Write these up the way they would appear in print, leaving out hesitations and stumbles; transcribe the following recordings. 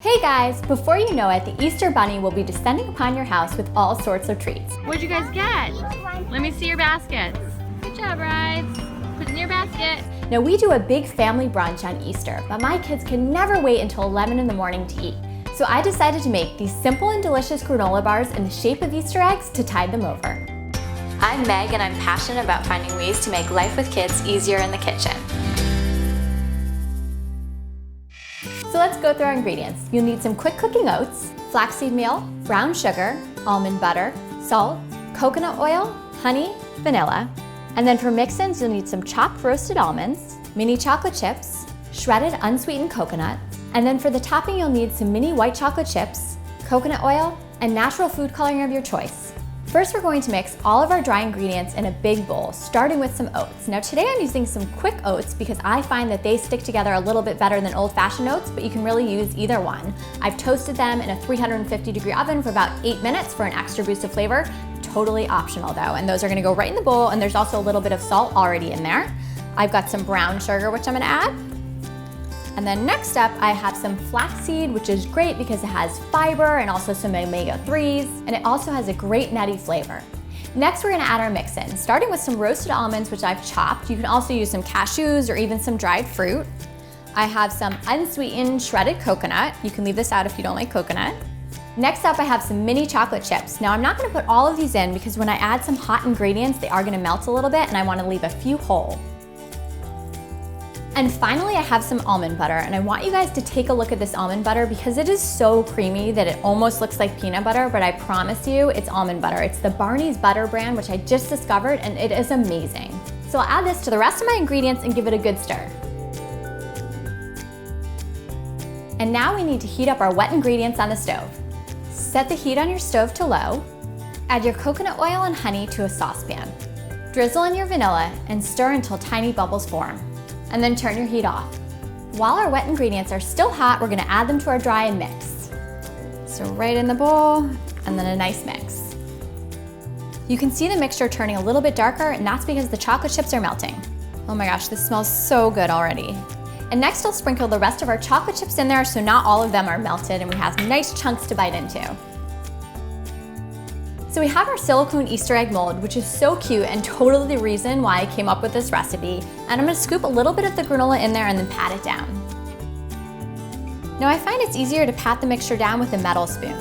Hey guys, before you know it, the Easter Bunny will be descending upon your house with all sorts of treats. What'd you guys get? Let me see your baskets. Good job, Rides. Put it in your basket. Now we do a big family brunch on Easter, but my kids can never wait until 11 in the morning to eat. So I decided to make these simple and delicious granola bars in the shape of Easter eggs to tide them over. I'm Meg and I'm passionate about finding ways to make life with kids easier in the kitchen. So let's go through our ingredients. You'll need some quick cooking oats, flaxseed meal, brown sugar, almond butter, salt, coconut oil, honey, vanilla. And then for mix-ins, you'll need some chopped roasted almonds, mini chocolate chips, shredded unsweetened coconut. And then for the topping, you'll need some mini white chocolate chips, coconut oil, and natural food coloring of your choice. First, we're going to mix all of our dry ingredients in a big bowl, starting with some oats. Now today I'm using some quick oats because I find that they stick together a little bit better than old-fashioned oats, but you can really use either one. I've toasted them in a 350-degree oven for about 8 minutes for an extra boost of flavor. Totally optional though, and those are gonna go right in the bowl, and there's also a little bit of salt already in there. I've got some brown sugar, which I'm gonna add. And then next up, I have some flaxseed, which is great because it has fiber and also some omega-3s, and it also has a great nutty flavor. Next, we're gonna add our mix-in, starting with some roasted almonds, which I've chopped. You can also use some cashews or even some dried fruit. I have some unsweetened shredded coconut. You can leave this out if you don't like coconut. Next up, I have some mini chocolate chips. Now, I'm not gonna put all of these in because when I add some hot ingredients, they are gonna melt a little bit, and I wanna leave a few whole. And finally, I have some almond butter, and I want you guys to take a look at this almond butter because it is so creamy that it almost looks like peanut butter, but I promise you it's almond butter. It's the Barney's Butter brand, which I just discovered, and it is amazing. So I'll add this to the rest of my ingredients and give it a good stir. And now we need to heat up our wet ingredients on the stove. Set the heat on your stove to low. Add your coconut oil and honey to a saucepan. Drizzle in your vanilla and stir until tiny bubbles form. And then turn your heat off. While our wet ingredients are still hot, we're gonna add them to our dry and mix. So right in the bowl, and then a nice mix. You can see the mixture turning a little bit darker, and that's because the chocolate chips are melting. Oh my gosh, this smells so good already. And next I'll sprinkle the rest of our chocolate chips in there so not all of them are melted and we have nice chunks to bite into. So we have our silicone Easter egg mold, which is so cute and totally the reason why I came up with this recipe. And I'm gonna scoop a little bit of the granola in there and then pat it down. Now I find it's easier to pat the mixture down with a metal spoon.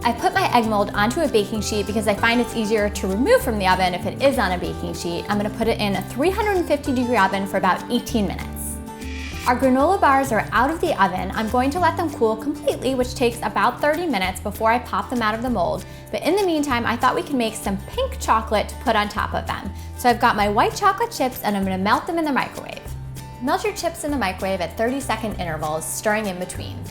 I put my egg mold onto a baking sheet because I find it's easier to remove from the oven if it is on a baking sheet. I'm gonna put it in a 350-degree oven for about 18 minutes. Our granola bars are out of the oven. I'm going to let them cool completely, which takes about 30 minutes before I pop them out of the mold. But in the meantime, I thought we could make some pink chocolate to put on top of them. So I've got my white chocolate chips and I'm gonna melt them in the microwave. Melt your chips in the microwave at 30-second intervals, stirring in between.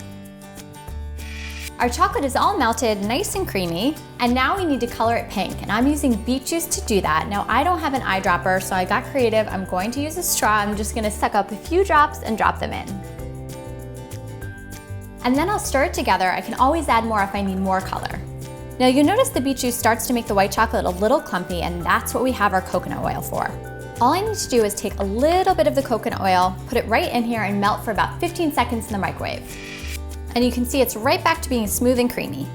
Our chocolate is all melted, nice and creamy, and now we need to color it pink, and I'm using beet juice to do that. Now I don't have an eyedropper, so I got creative. I'm going to use a straw. I'm just gonna suck up a few drops and drop them in. And then I'll stir it together. I can always add more if I need more color. Now you'll notice the beet juice starts to make the white chocolate a little clumpy, and that's what we have our coconut oil for. All I need to do is take a little bit of the coconut oil, put it right in here, and melt for about 15 seconds in the microwave. And you can see it's right back to being smooth and creamy.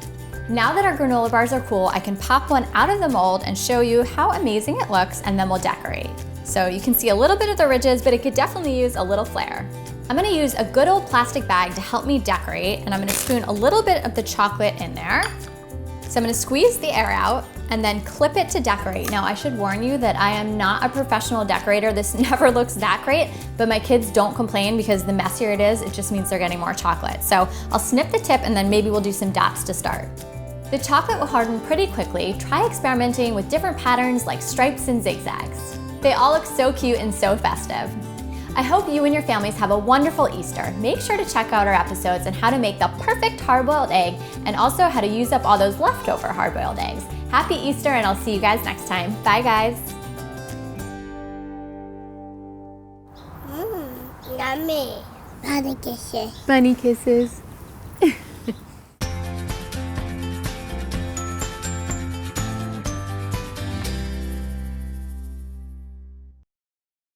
Now that our granola bars are cool, I can pop one out of the mold and show you how amazing it looks, and then we'll decorate. So you can see a little bit of the ridges, but it could definitely use a little flair. I'm gonna use a good old plastic bag to help me decorate, and I'm gonna spoon a little bit of the chocolate in there. So I'm gonna squeeze the air out and then clip it to decorate. Now I should warn you that I am not a professional decorator. This never looks that great, but my kids don't complain because the messier it is, it just means they're getting more chocolate. So I'll snip the tip and then maybe we'll do some dots to start. The chocolate will harden pretty quickly. Try experimenting with different patterns like stripes and zigzags. They all look so cute and so festive. I hope you and your families have a wonderful Easter. Make sure to check out our episodes on how to make the perfect hard-boiled egg and also how to use up all those leftover hard-boiled eggs. Happy Easter, and I'll see you guys next time. Bye, guys. Yummy. Bunny kisses. Bunny kisses.